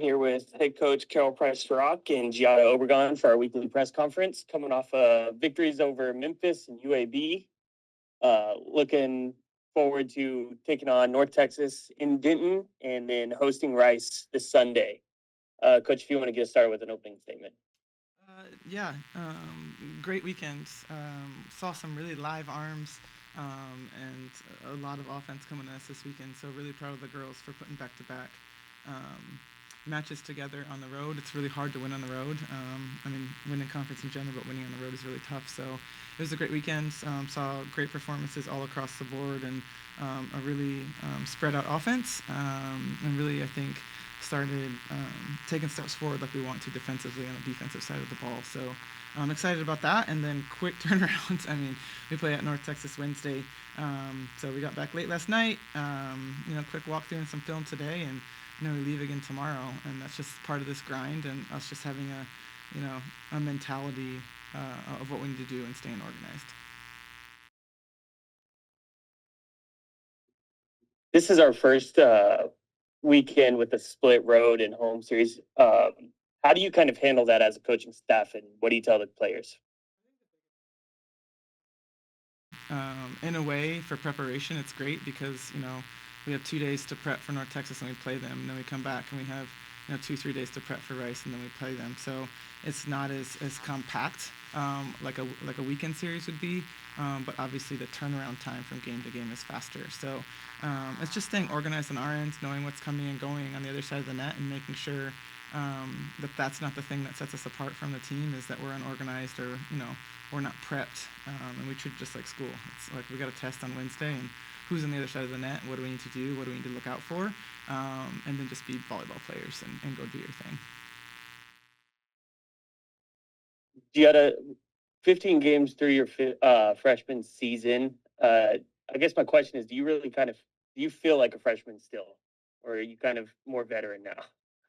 Here with head coach Carol Price-Torok and Giada Obregon for our weekly press conference, coming off victories over Memphis and UAB. Looking forward to taking on North Texas in Denton and then hosting Rice this Sunday. Coach, if you want to get started with an opening statement. Yeah, great weekends. Saw some really live arms and a lot of offense coming at us this weekend. So really proud of the girls for putting back-to-back matches together on the road. It's really hard to win on the road. Winning conference in general, but winning on the road is really tough. So it was a great weekend. Saw great performances all across the board and a really spread out offense. And really, I think started taking steps forward like we want to defensively on the defensive side of the ball. So I'm excited about that. And then quick turnarounds. We play at North Texas Wednesday. So we got back late last night. Quick walkthrough and some film today, and we leave again tomorrow. And that's just part of this grind, and us just having a mentality of what we need to do and staying organized. This is our first weekend with a split road and home series. How do you kind of handle that as a coaching staff, and what do you tell the players? In a way, for preparation, it's great because we have 2 days to prep for North Texas and we play them, and then we come back and we have 2-3 days to prep for Rice and then we play them. So it's not as compact like a weekend series would be, but obviously the turnaround time from game to game is faster. So it's just staying organized on our ends, knowing what's coming and going on the other side of the net, and making sure that that's not the thing that sets us apart from the team, is that we're unorganized or we're not prepped, and we treat it just like school. It's like we got a test on Wednesday, and who's on the other side of the net, what do we need to do, what do we need to look out for, and then just be volleyball players and go do your thing. You got 15 games through your freshman season. I guess my question is, do you feel like a freshman still, or are you kind of more veteran now?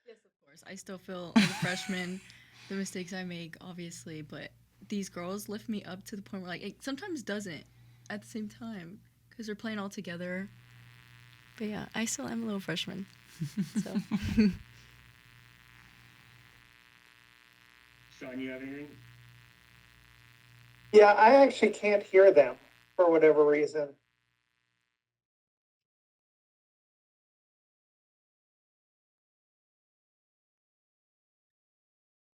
Yes, of course. I still feel like a freshman. The mistakes I make, obviously, but these girls lift me up to the point where like it sometimes doesn't at the same time because they're playing all together. But yeah, I still am a little freshman. So Sean, you have anything? Yeah, I actually can't hear them for whatever reason.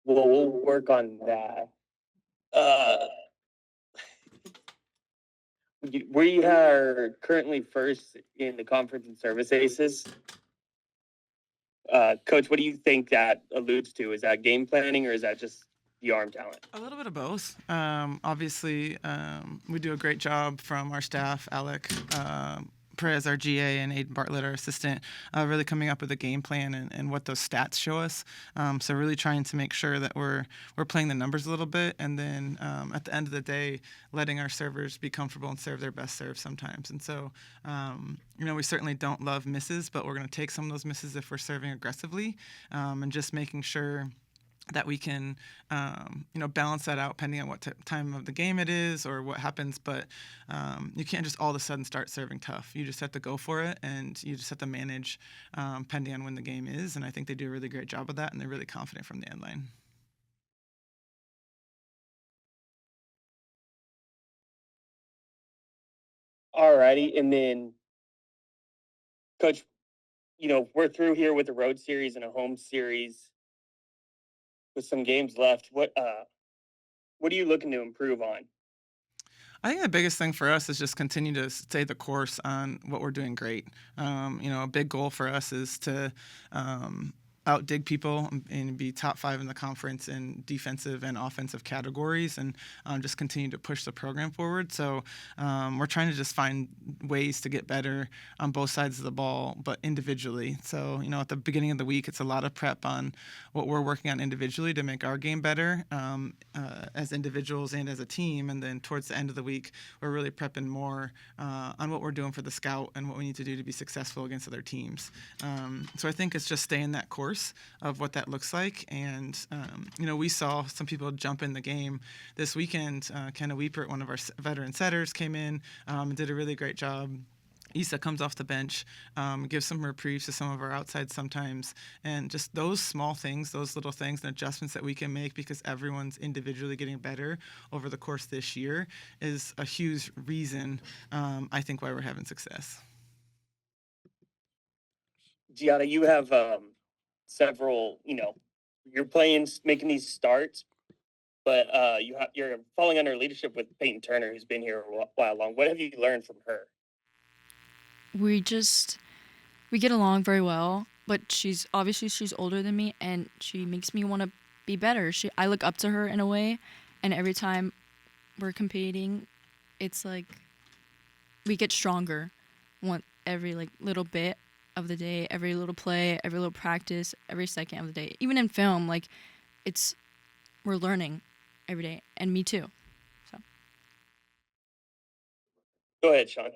Well, we'll work on that. Uh, we are currently first in the conference in service aces. Coach, what do you think that alludes to? Is that game planning or is that just the arm talent? A little bit of both. Obviously, we do a great job from our staff, Alec Perez, our GA, and Aiden Bartlett, our assistant, really coming up with a game plan and what those stats show us. So really trying to make sure that we're playing the numbers a little bit, and then at the end of the day, letting our servers be comfortable and serve their best serve sometimes. And so, we certainly don't love misses, but we're going to take some of those misses if we're serving aggressively, and just making sure that we can, balance that out depending on what time of the game it is or what happens. But you can't just all of a sudden start serving tough. You just have to go for it, and you just have to manage depending on when the game is. And I think they do a really great job of that, and they're really confident from the end line. All righty. And then, Coach, we're through here with a road series and a home series with some games left. What are you looking to improve on? I think the biggest thing for us is just continue to stay the course on what we're doing great. A big goal for us is to outdig people and be top 5 in the conference in defensive and offensive categories, and just continue to push the program forward. So we're trying to just find ways to get better on both sides of the ball, but individually. So, at the beginning of the week, it's a lot of prep on what we're working on individually to make our game better as individuals and as a team. And then towards the end of the week, we're really prepping more on what we're doing for the scout and what we need to do to be successful against other teams. So I think it's just staying that course of what that looks like. And, we saw some people jump in the game this weekend. Kenna Weepert, one of our veteran setters, came in and did a really great job Issa comes off the bench, gives some reprieves to some of our outsides sometimes, and just those small things, those little things and adjustments that we can make because everyone's individually getting better over the course of this year is a huge reason, I think, why we're having success. Gianna, you have several, you're playing, making these starts, but you're falling under leadership with Peyton Turner, who's been here a while long. What have you learned from her? We get along very well, but she's older than me, and she makes me want to be better. I look up to her in a way, and every time we're competing, it's like we get stronger. Every little bit of the day, every little play, every little practice, every second of the day. Even in film, we're learning every day, and me too. So Go ahead, Sean.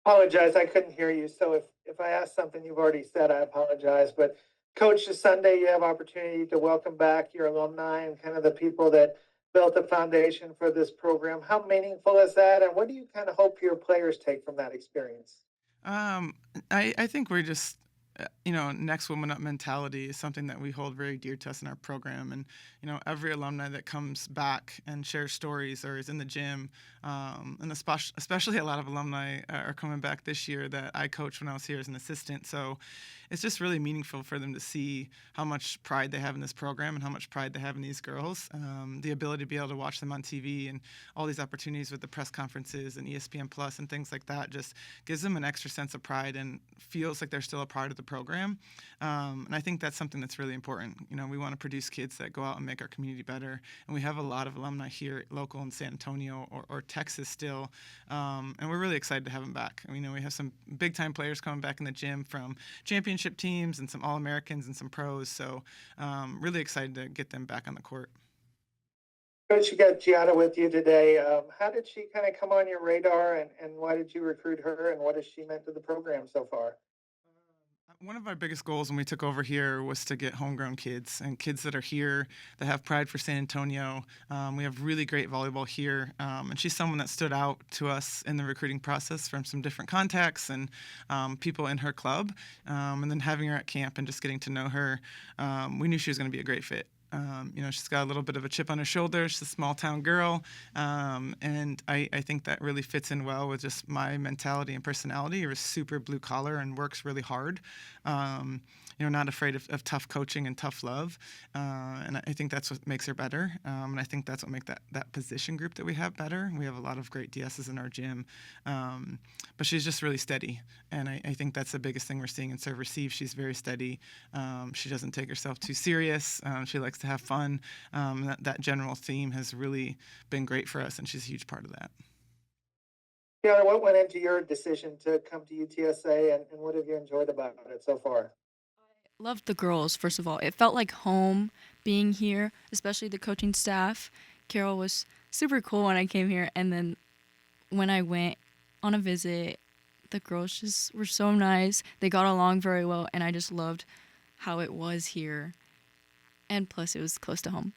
Apologize, I couldn't hear you. So if I asked something you've already said, I apologize. But Coach, this Sunday you have opportunity to welcome back your alumni and kind of the people that built the foundation for this program. How meaningful is that, and what do you kind of hope your players take from that experience? I think we're just, next woman up mentality is something that we hold very dear to us in our program. And, every alumni that comes back and shares stories or is in the gym, and especially a lot of alumni are coming back this year that I coached when I was here as an assistant. So it's just really meaningful for them to see how much pride they have in this program and how much pride they have in these girls. The ability to be able to watch them on TV and all these opportunities with the press conferences and ESPN Plus and things like that just gives them an extra sense of pride and feels like they're still a part of the program. And I think that's something that's really important. We want to produce kids that go out and make our community better. And we have a lot of alumni here local in San Antonio or Texas still. And we're really excited to have them back. We have some big time players coming back in the gym from championship teams and some All-Americans and some pros. So really excited to get them back on the court. Coach, you got Gianna with you today. How did she kind of come on your radar, and why did you recruit her, and what has she meant to the program so far? One of our biggest goals when we took over here was to get homegrown kids and kids that are here that have pride for San Antonio. We have really great volleyball here, and she's someone that stood out to us in the recruiting process from some different contacts and people in her club. And then having her at camp and just getting to know her, we knew she was going to be a great fit. She's got a little bit of a chip on her shoulder. She's a small town girl. And I think that really fits in well with just my mentality and personality. You're super blue collar and works really hard. Not afraid of tough coaching and tough love. And I think that's what makes her better. And I think that's what makes that position group that we have better. We have a lot of great DSs in our gym. But she's just really steady. And I think that's the biggest thing we're seeing in serve receive. She's very steady. She doesn't take herself too serious. She likes to have fun. That general theme has really been great for us, and she's a huge part of that. Gianna, what went into your decision to come to UTSA, and what have you enjoyed about it so far? loved the girls, first of all. It felt like home being here, especially the coaching staff. Carol was super cool when I came here, and then when I went on a visit, the girls just were so nice. They got along very well, and I just loved how it was here. And plus, it was close to home.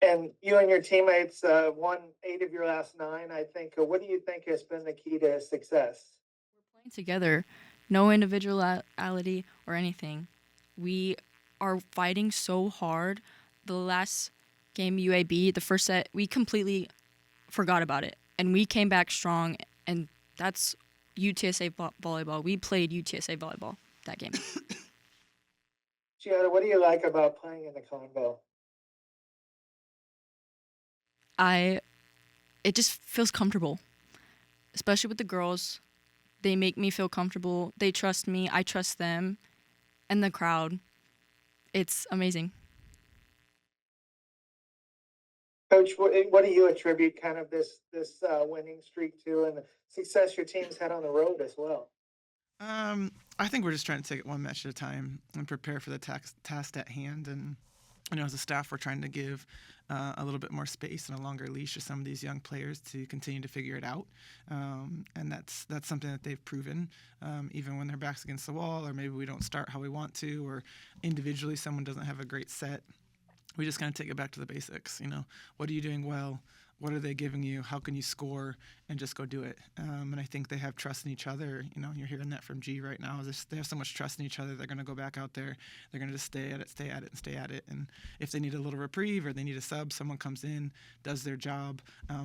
And you and your teammates won 8 of your last 9, I think. What do you think has been the key to success? We're playing together, no individuality or anything. We are fighting so hard. The last game, UAB, the first set, we completely forgot about it. And we came back strong, and that's UTSA volleyball. We played UTSA volleyball that game. Gianna, what do you like about playing in the combo? It just feels comfortable, especially with the girls. They make me feel comfortable. They trust me. I trust them. And the crowd. It's amazing. Coach, what do you attribute kind of this winning streak to, and the success your team's had on the road as well? I think we're just trying to take it one match at a time and prepare for the task at hand. And as a staff, we're trying to give a little bit more space and a longer leash to some of these young players to continue to figure it out. And that's something that they've proven, even when their back's against the wall, or maybe we don't start how we want to, or individually someone doesn't have a great set. We just kind of take it back to the basics. What are you doing well? what are they giving you? How can you score? And just go do it. And I think they have trust in each other. You know, you're hearing that from G right now. They have so much trust in each other. They're going to go back out there. They're going to just stay at it, and stay at it. And if they need a little reprieve or they need a sub, someone comes in, does their job.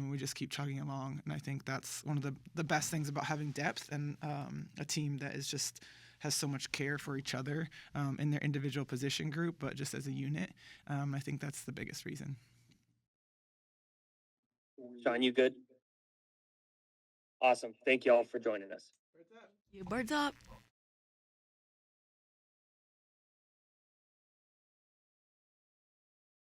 We just keep chugging along. And I think that's one of the best things about having depth and a team that is just has so much care for each other in their individual position group, but just as a unit. I think that's the biggest reason. Sean, you good? Awesome. Thank you all for joining us. You birds up.